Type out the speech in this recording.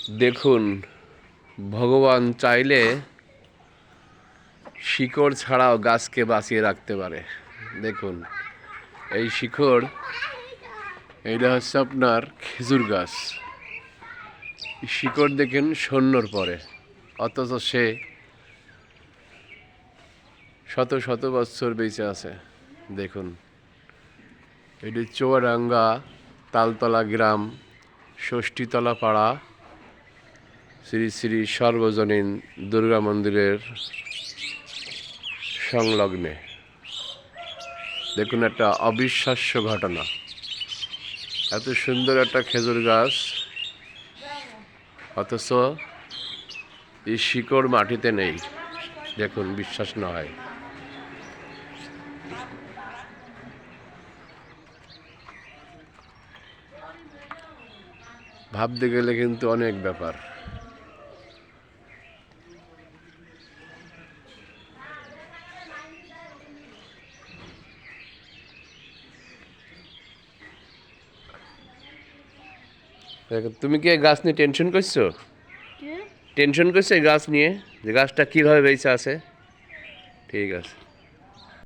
দেখুন, ভগবান চাইলে শিকড় ছাড়াও গাছকে বাঁচিয়ে রাখতে পারে। দেখুন, এই শিকড়, এইটা হচ্ছে আপনার খেজুর গাছ। শিকড় দেখেন শূন্যর পরে, অথচ সে শত শত বছর বেঁচে আছে। দেখুন, এটি চুয়াডাঙ্গা তালতলা গ্রাম, ষষ্ঠীতলা পাড়া, শ্রী শ্রী সর্বজনীন দুর্গা মন্দিরের সংলগ্নে। দেখুন, একটা অবিশ্বাস্য ঘটনা। এত সুন্দর একটা খেজুর গাছ, অথচ এই শিকড় মাটিতে নেই। দেখুন, বিশ্বাস না হয়। ভাবতে গেলে কিন্তু অনেক ব্যাপার। তুমি কি এই গাছ নিয়ে টেনশন করছো? টেনশন করছো এই গাছ নিয়ে, যে গাছটা কিভাবে বেঁচে আছে? ঠিক আছে।